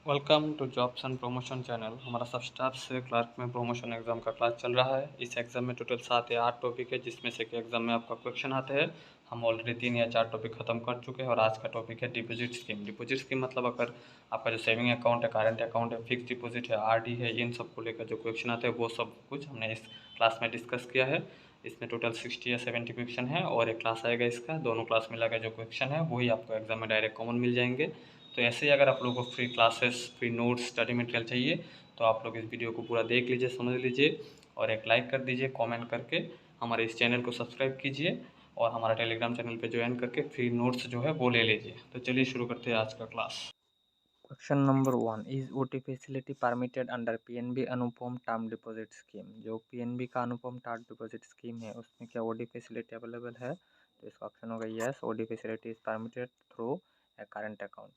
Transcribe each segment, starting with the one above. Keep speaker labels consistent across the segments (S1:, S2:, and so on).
S1: Welcome to jobs and promotion channel. हमारा सब staff से क्लर्क में प्रमोशन एग्ज़ाम का क्लास चल रहा है। इस एग्ज़ाम में टोटल 7 या 8 टॉपिक है, जिसमें से कि एग्ज़ाम में आपका क्वेश्चन आते हैं। हम ऑलरेडी 3 या 4 टॉपिक ख़त्म कर चुके हैं और आज का टॉपिक है डिपॉजिट स्कीम। डिपॉजिट स्कीम मतलब अगर आपका जो सेविंग अकाउंट है, करंट अकाउंट है, फिक्स डिपॉजिट है, आरडी है, इन सब को लेकर जो क्वेश्चन आते हैं वो सब कुछ हमने इस क्लास में डिस्कस किया है। इसमें टोटल 60 या 70 क्वेश्चन है और एक क्लास आएगा इसका। दोनों क्लास मिला के जो क्वेश्चन है वही आपको एग्ज़ाम में डायरेक्ट कॉमन मिल जाएंगे। तो ऐसे ही अगर आप लोगों को free classes, free notes, study material चाहिए तो आप लोग इस वीडियो को पूरा देख लीजिए, समझ लीजिए और एक लाइक कर दीजिए, कमेंट करके हमारे इस चैनल को सब्सक्राइब कीजिए और हमारा टेलीग्राम चैनल पे ज्वाइन करके फ्री नोट्स जो है वो ले लीजिए। तो चलिए शुरू करते हैं आज का class.
S2: Question number 1 is OT facility permitted under PNB Anupam term deposit scheme. जो पीएनबी का अनुपम टर्म डिपॉजिट स्कीम है उसमें क्या ओडी फैसिलिटी अवेलेबल है? तो इसका ऑप्शन होगा yes, OD facility is permitted through a current account.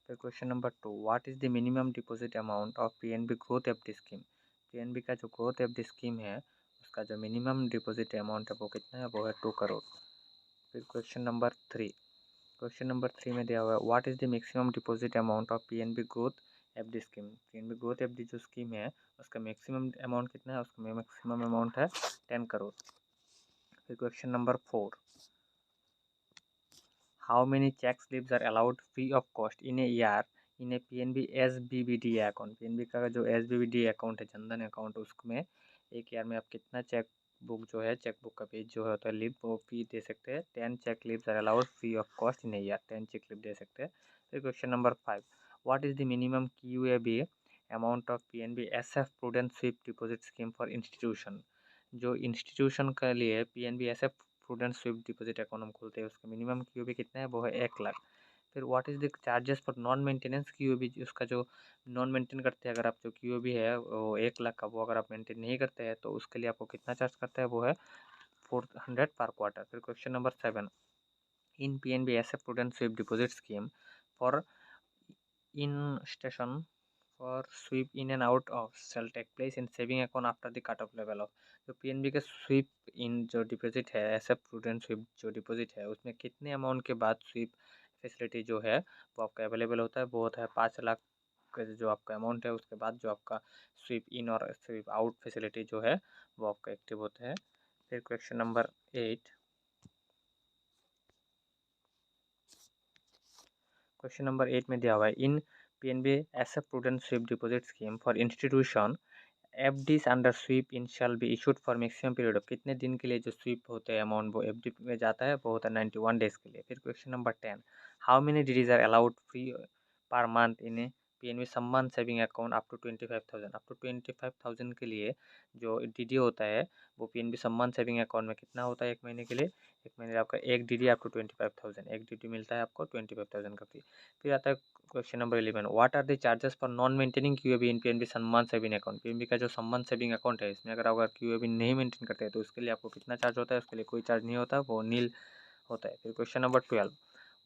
S2: फिर question number 2 what is the minimum deposit amount of PNB growth FD scheme. PNB का जो ग्रोथ एफडी स्कीम है उसका जो मिनिमम डिपॉजिट अमाउंट है वो कितना है? वो है 2 करोड़। फिर क्वेश्चन नंबर थ्री में दिया हुआ है what is the maximum deposit amount of PNB growth FD scheme. PNB growth FD जो स्कीम है उसका मैक्सिमम अमाउंट कितना है? उसका मैक्सिमम अमाउंट है 10 करोड़। फिर question number 4 how many cheque slips are allowed free of cost in a year in a PNB SBBD account. PNB का जो एसबीबीडी अकाउंट है, जनधन अकाउंट, उसमें एक ईयर में आप कितना चेक बुक जो है, चेक बुक का पेज जो होता है, लिप, वो फी दे सकते हैं। 10 cheque lips are allowed free of cost in a year, 10 cheque lip दे सकते हैं। फिर question number 5 what is the minimum QAB amount of PNB SF prudent sweep deposit scheme for institution. जो इंस्टीट्यूशन के लिए PNB SF prudent sweep deposit account हम खोलते हैं उसका मिनिमम क्यूबी कितना है? वो है 1 लाख। फिर what is the charges for non maintenance QB. उसका जो नॉन मेंटेन करते हैं, अगर आप जो क्यूबी है वो 1 लाख का, वो अगर आप मेंटेन नहीं करते हैं तो उसके लिए आपको कितना चार्ज करता है? वो है 400 पर क्वार्टर। फिर question number 7 in PNB SF prudent sweep deposit scheme for in station for sweep in and out of shall take place in saving account after the cut off level of। जो PNB के SVEEP इन जो deposit है, ऐसे prudent SVEEP जो deposit है, उसमें कितने amount के बाद स्वीप फैसिलिटी जो है वो आपका अवेलेबल होता है? वो होता है 5 लाख का जो आपका अमाउंट है उसके बाद जो आपका स्वीप इन और स्वीप आउट फैसिलिटी जो है वो आपका एक्टिव होता है। फिर क्वेश्चन नंबर 8 क्वेश्चन नंबर 8 में दिया हुआ है in PNB SF prudent sweep deposit scheme for institution FDs under sweep in shall be issued for maximum period of. कितने दिन के लिए जो स्वीप होते हैं अमाउंट वो एफडी में जाता है? वो होता है 91 डेज के लिए। फिर question number 10 how many DDs are allowed free per month in a PNB Samman saving account up to 25,000। Up to 25,000 के लिए जो डीडी होता है वो पीएनबी सम्मान सेविंग अकाउंट में कितना होता है एक महीने के लिए? एक महीने आपका एक डीडी अप टू 25,000, एक डीडी मिलता है आपको 25,000 का फ्री। फिर आता है question number 11 what are the charges for non maintaining QAB in PNB Samman saving account. PNB का जो सम्मान सेविंग अकाउंट है इसमें अगर क्यूएबी नहीं मेंटेन करते हैं तो उसके लिए आपको कितना चार्ज होता है? उसके लिए कोई चार्ज नहीं होता, वो नील होता है। फिर question number 12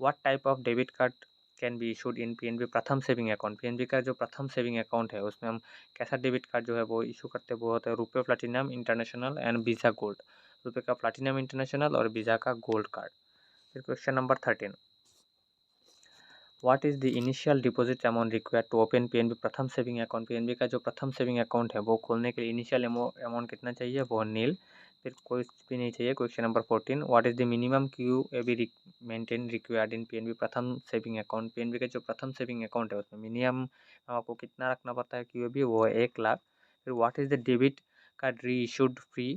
S2: what type of debit card can be issued in PNB Pratham saving account. PNB का जो प्रथम सेविंग अकाउंट है उसमें हम कैसा डेबिट कार्ड जो है वो इशू करते हैं? वो होता है RuPay platinum international and Visa gold. RuPay का प्लाटिनम इंटरनेशनल और वीज़ा का गोल्ड कार्ड। फिर question number 13 what is the initial deposit amount required to open PNB Pratham saving account. PNB का जो प्रथम सेविंग अकाउंट है वो खोलने के लिए इनिशियल अमाउंट कितना चाहिए? वो नील। फिर कुछ भी नहीं चाहिए। Question number 14 what is the minimum Q A be maintain required in PNB Pratham saving account. PNB का जो प्रथम सेविंग अकाउंट है उसमें मिनिमम आपको कितना रखना पड़ता है क्यू ए बी? वो है 1 लाख। फिर what is the debit card reissued free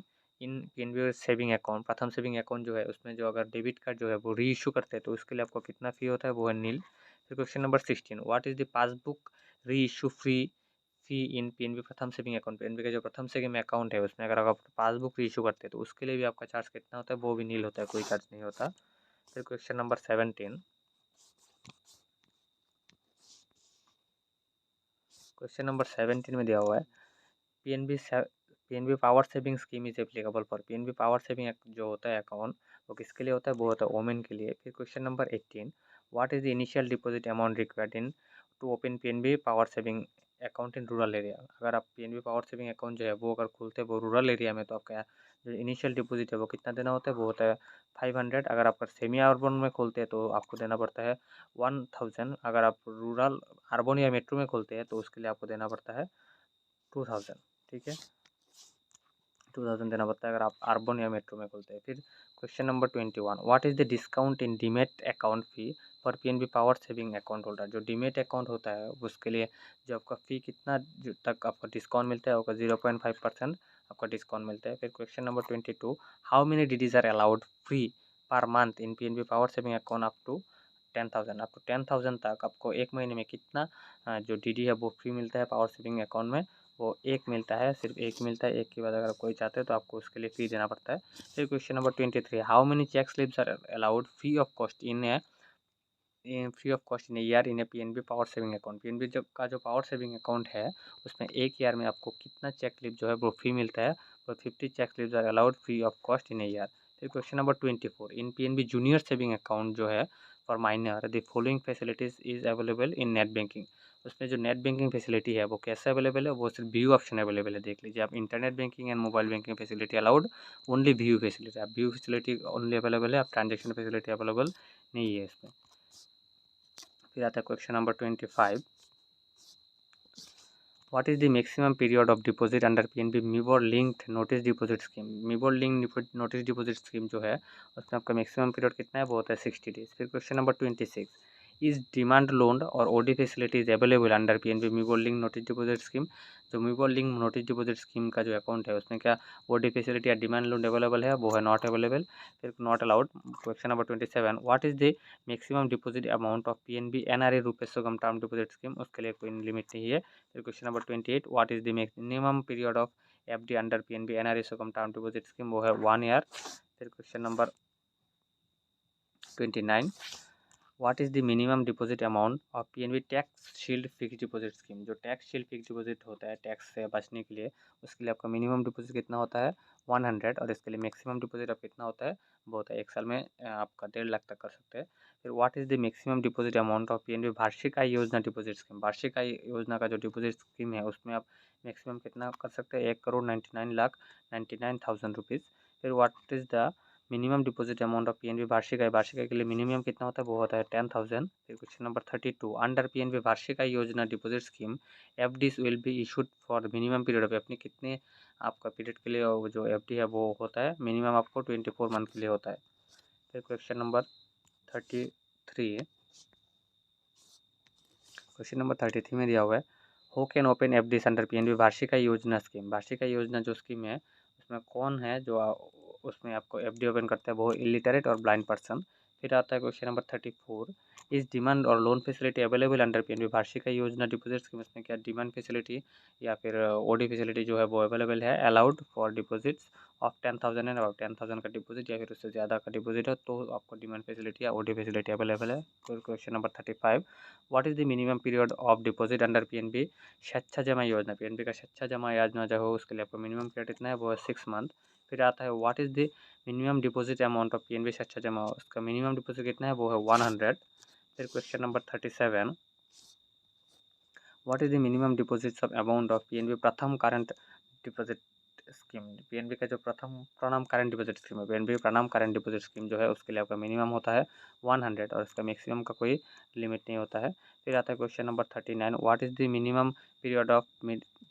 S2: in PNB saving account. Pratham saving account जो है उसमें जो अगर डेबिट कार्ड जो है वो री इशू करते हैं तो उसके लिए आपको कितना फ़ी होता है? वो है नील। फिर question number 16 what is the passbook री इशू फी इन PNB Pratham saving account. PNB का जो प्रथम सेविंग अकाउंट है उसमें अगर आप पासबुक री इशू करते हैं तो उसके लिए भी आपका चार्ज कितना होता है? वो भी नील होता है, कोई चार्ज नहीं होता। फिर क्वेश्चन नंबर 17 क्वेश्चन नंबर 17 में दिया हुआ है PNB power saving scheme is applicable for. PNB power saving जो होता है अकाउंट वो किसके लिए होता है? वो होता है वोमेन के लिए। फिर question number 18 what is the initial deposit amount required in to open PNB power saving account in rural area. अगर आप पीएनबी पावर सेविंग अकाउंट जो है वो अगर खोलते हैं वो रूरल एरिया में, तो आपका जो इनिशियल डिपॉजिट है वो कितना देना होता है, वो होता है 500। अगर आप सेमी अर्बन में खोलते हैं तो आपको देना पड़ता है 1000। अगर आप रूरल अर्बन या मेट्रो में खोलते हैं तो उसके लिए आपको देना पड़ता है 2000। ठीक है, 2000 देना पड़ता है अगर आप अर्बन या मेट्रो में खोलते हैं। फिर question number 21, what is the discount in demat account fee for PNB power saving account holder. जो डीमेट अकाउंट होता है उसके लिए जो आपका फ़ी कितना जो तक आपका डिस्काउंट मिलता है, आपका 0.5% आपका डिस्काउंट मिलता है। फिर question number 22, how many DDs are allowed free per month in PNB power saving account up to 10,000। आपको 10,000 तक आपको एक महीने में कितना जो डीडी है वो फ्री मिलता है पावर सेविंग अकाउंट में, वो एक मिलता है, सिर्फ एक मिलता है। एक के बाद अगर आप कोई चाहते हो तो आपको उसके लिए फ़ी देना पड़ता है। फिर question number 23, how many cheque slips are allowed free of cost in year in a PNB power saving account. PNB का जो पावर सेविंग अकाउंट है उसमें एक ईयर में आपको कितना चेक स्लिप जो है वो फ्री मिलता है, और 50 cheque slips are allowed free of cost in a year. फिर question number 24, in PNB junior saving account जो है for minor the following facilities is available in net banking. उसमें जो नेट बैंकिंग फैसिलिटी है वो कैसे अवेलेबल है, वो सिर्फ व्यू ऑप्शन अवेलेबल है। देख लीजिए आप, internet banking and mobile banking facility allowed, only view facility. आप व्यू फैसिलिटी ओनली अवेलेबल है, आप ट्रांजेक्शन फैसिलिटी अवेलेबल नहीं है इसमें। फिर आता है question number 25, what is the maximum period of deposit under PNB MIBOR linked notice deposit scheme. MIBOR link notice deposit scheme जो है उसमें आपका मैक्सिमम पीरियड कितना है, वो होता है 60 डेज। फिर question number 26, is demand loan और OD facility is available under PNB MIBOR link notice deposit scheme. जो MIBOR link notice deposit scheme का जो अकाउंट है उसमें क्या ओडी फैसिलिटी या डिमांड लोन अवेलेबल है, वो है नॉट अवेलेबल। फिर not allowed. Question number 27, what is the maximum deposit amount of PNB NRA रुपये सुगम टर्म डिपॉजिट स्कीम। उसके लिए कोई लिमिट नहीं है। फिर question number 28, what is the minimum period of FD under PNB NRA सुगम term deposit scheme, वो है 1 ईयर। फिर question number 29, what is the minimum deposit amount of PNB tax shield fix deposit scheme. जो tax shield fix deposit होता है tax से बचने के लिए, उसके लिए आपका मिनिमम डिपॉजिट कितना होता है 100, और इसके लिए मैक्सिमम डिपॉजिट आप कितना होता है, वो होता है 1 साल में आपका 1.5 लाख तक कर सकते हैं। फिर what is the maximum deposit amount of PNB वार्षिक आय योजना डिपॉजिट स्कीम। वार्षिक आय योजना का जो डिपॉजिट स्कीम है उसमें आप मैक्सिमम कितना कर सकते हैं, 1,99,99,000 रुपीज़। फिर what is the minimum deposit amount of PNB वार्षिक आय के लिए मिनिमम कितना होता है, वो होता है 10,000। फिर क्वेश्चन नंबर 32, अंडर पीएनबी वार्षिक आय योजना deposit scheme FDs will be issued for the minimum period of, अपनी कितने आपका पीरियड के लिए वो जो एफडी है वो होता है, मिनिमम आपको 24 मंथ के लिए होता है। फिर क्वेश्चन नंबर 33, क्वेश्चन नंबर 33 में दिया हुआ है, who can open FDs under PNB वार्षिक आय योजना स्कीम। वार्षिक आय योजना जो स्कीम है उसमें कौन है जो उसमें आपको एफडी ओपन करता है, वो इलिटरेट और ब्लाइंड पर्सन। फिर आता है क्वेश्चन नंबर 34, इस डिमांड और loan facility available under PNB वार्षिक आय योजना डिपॉजिट स्कीम। उसमें क्या डिमांड फैसिलिटी या फिर ओडी फैसिलिटी जो है वो अवेलेबल है, allowed for deposits of 10,000 and about 10,000 का डिपॉजिट या फिर उससे ज़्यादा का डिपॉजिट है तो आपको डिमांड फैसिलिटी या ओडी फैसिलिटी अवेलेबल है। फिर question number 35, what is the minimum period of deposit under PNB स्वच्छ जमा योजना। पीएनबी का स्वच्छ जमा योजना जो है उसके लिए आपको मिनिमम पीरियड कितना है, वो है 6 मंथ। फिर आता है what is the minimum deposit amount of PNB स्वच्छ जमा, उसका मिनिमम डिपॉजिट कितना है, वो है 100। फिर question number 37, what is the minimum deposit amount of PNB प्रथम करंट डिपॉजिट स्कीम। पीएनबी का जो प्रणाम करंट डिपॉजिट स्कीम है, पीएनबी प्रणाम करंट डिपॉजिट स्कीम जो है उसके लिए आपका मिनिमम होता है 100 और इसका मैक्सिमम का कोई लिमिट नहीं होता है। फिर आता है question number 39, what is the minimum period of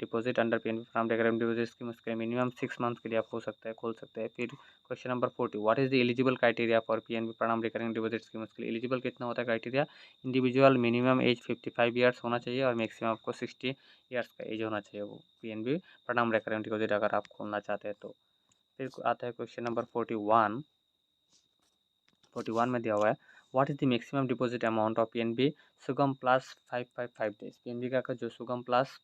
S2: deposit under PNB प्रणाम करंट डिपॉजिट स्कीम। उसके लिए मिनिमम 6 मंथ के लिए आप हो सकते हैं खोल सकते हैं। फिर question number 40, what is the eligible criteria for PNB प्रणाम रिकरिंग डिपॉजिट स्कीम। उसके लिए एलिजिबल कितना होता है criteria, individual minimum age 55 years होना चाहिए और मैक्सिमम आपको 60 ईयर्स का एज होना चाहिए वो पीएनबी प्रणाम रिकरिंग डिपॉजिट अगर आप खोलना चाहते हैं तो। फिर आता है क्वेश्चन नंबर 41 में दिया हुआ है, what is the maximum deposit amount of PNB सुगम प्लस 555 डेज। पीएनबी का जो सुगम प्लस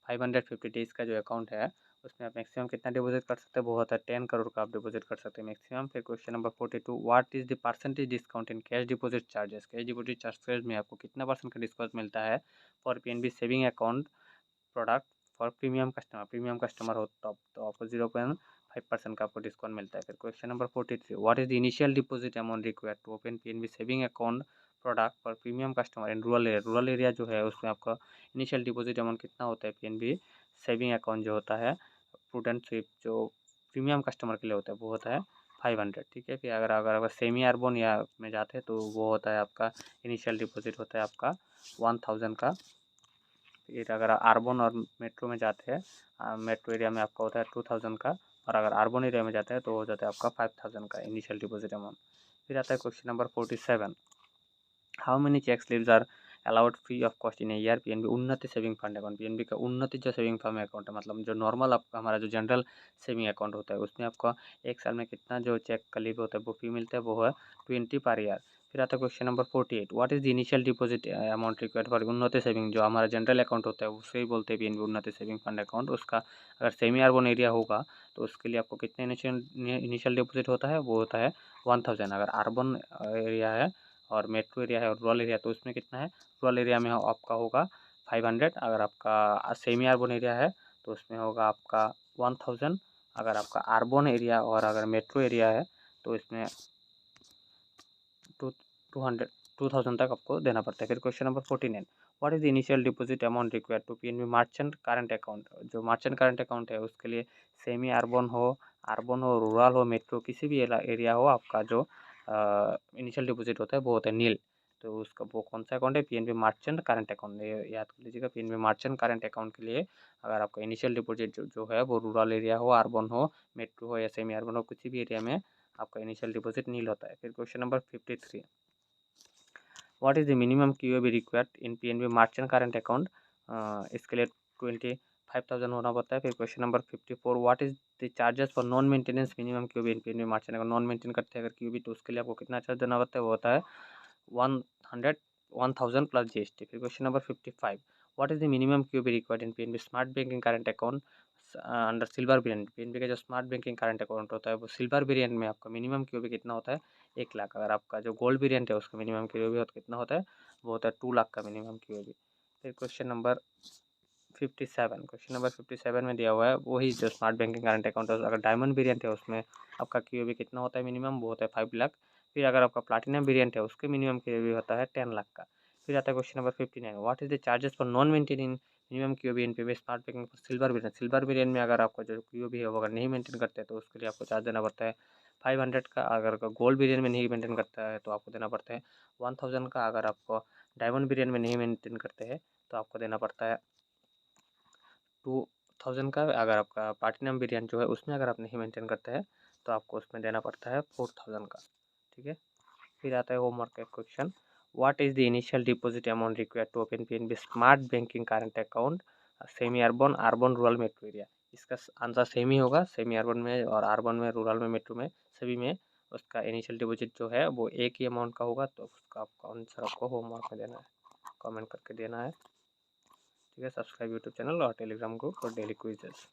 S2: 550 डेज का जो अकाउंट है उसमें आप मैक्सिमम कितना डिपॉजिट कर सकते हैं, वो होता है 10 करोड़ का आप डिपॉजिट कर सकते हैं मैक्सिमम। फिर question number 42, what is the percentage discount in cash deposit charges. Cash deposit charges में आपको कितना परसेंट का डिस्काउंट मिलता है for PNB saving account product for premium customer हो तब तो आपको 0.5% का आपको डिस्काउंट मिलता है। फिर question number 43, what is the initial deposit amount required to open PNB saving account product for premium customer in rural area जो है उसमें आपका इनिशियल डिपॉजिट अमाउंट कितना होता है पीएनबी सेविंग अकाउंट जो होता है प्रूडेंट स्वीप जो प्रीमियम कस्टमर के लिए होता है वो होता है 500। ठीक है। फिर अगर अगर अगर सेमी अर्बन या में जाते हैं तो वो होता है आपका इनिशियल डिपॉजिट होता है आपका 1000 का। फिर अगर अर्बन और मेट्रो में जाते हैं मेट्रो एरिया में आपका होता है 2000 का, और अगर अर्बन एरिया में जाते हैं तो हो जाता है आपका 5000 का इनिशियल डिपॉजिट अमाउंट। फिर आता है question number 47, how many cheque slips are allowed free of cost in year PNB Unnati saving fund account. PNB का उन्नति जो सेविंग फंड अकाउंट है, मतलब जो नॉर्मल आपका हमारा जो जनरल सेविंग अकाउंट होता है उसमें आपका एक साल में कितना जो चेक का लीव होता है वो फ्री मिलता है, वो है 20 पर ईयर। फिर आता है question number 48, what is the initial deposit amount required for उन्नति सेविंग। जो हमारा जनरल अकाउंट होता है उसे ही बोलते हैं PNB Unnati saving fund account. उसका अगर सेमी अर्बन एरिया होगा तो उसके लिए आपको कितना इनिशियल डिपॉजिट होता है, वो होता है 1000। अगर अर्बन एरिया है और मेट्रो एरिया है और रूरल एरिया तो उसमें कितना है, रूरल एरिया में आपका होगा 500। अगर आपका सेमी अर्बन एरिया है तो उसमें होगा आपका 1000। अगर आपका अर्बन एरिया और अगर मेट्रो एरिया है तो इसमें 2000 तक आपको देना पड़ता है। फिर question number 49, what is the initial deposit amount required to PNB merchant current account. जो मर्चेंट करंट अकाउंट है उसके लिए सेमी अर्बन हो रूरल हो मेट्रो किसी भी एरिया हो, आपका जो इनिशियल डिपॉजिट होता है वो होता है नील। तो उसका वो कौन सा अकाउंट है, पीएनबी मर्चेंट करंट अकाउंट। याद कर लीजिएगा, पीएनबी मर्चेंट करंट अकाउंट के लिए अगर आपका इनिशियल डिपॉजिट जो है वो रूरल एरिया हो, अर्बन हो, मेट्रो हो या सेमी अर्बन हो, किसी भी एरिया में आपका इनिशियल डिपॉजिट नील होता है। फिर question number 53, what is the minimum QOB required in PNB merchant current account. इसके लिए 25,000 होना पड़ता है। फिर question number 54, what is the charges for non maintenance minimum QOB in PNB merchant. अगर नॉन मेंटेन करते हैं अगर क्यूओबी तो उसके लिए आपको कितना चार्ज देना पड़ता है, वो होता है 1000 प्लस जीएसटी। फिर question number 55, what is the minimum QOB required in PNB smart banking current account under silver variant. PNB का जो स्मार्ट बैंकिंग करंट अकाउंट होता है वो सिल्वर वेरिएंट में आपका मिनिमम क्यूओबी कितना होता है, 1 लाख। अगर आपका जो गोल्ड वेरिएंट है उसका मिनिमम क्यूओबी कितना होता है, वो होता है 2 लाख का मिनिमम क्यूओबी। फिर क्वेश्चन नंबर 57 में दिया हुआ है वही जो स्मार्ट बैंकिंग करंट अकाउंट है, अगर डायमंड वेरिएंट है उसमें आपका क्यूओबी कितना होता है मिनिमम, वो होता है 5 लाख। फिर अगर आपका प्लाटिनम वेरिएंट है उसके मिनिमम क्यूओबी होता है 10 लाख का। फिर आता है question number 59, what is the charges for non maintaining minimum QOB in PNB smart banking for silver variant. Silver variant में अगर आपका जो क्यूओबी है वो अगर नहीं मेंटेन करते हैं तो उसके लिए आपको चार्ज देना पड़ता है 500 का। अगर गोल्ड वेरिएंट में नहीं मेंटेन करता है तो आपको देना पड़ता है 1000 का। अगर आपको डायमंड वेरिएंट में नहीं मेंटेन करते हैं तो आपको देना पड़ता है 2000 का। अगर आपका प्लाटिनम वेरिएंट जो है उसमें अगर आप नहीं मेंटेन करते हैं तो आपको उसमें देना पड़ता है 4000 का। ठीक है। फिर आता है होमवर्क का question, what is the initial deposit amount required to open PNB smart banking current account semi urban urban rural metro area. इसका आंसर सेम ही होगा, सेमी अर्बन में और अर्बन में रूरल में मेट्रो में सभी में उसका इनिशियल डिपॉजिट जो है वो एक ही अमाउंट का होगा। तो उसका आपका आंसर आपको होमवर्क में देना है, कमेंट करके देना है। ठीक है। सब्सक्राइब यूट्यूब चैनल और Telegram group for daily quizzes.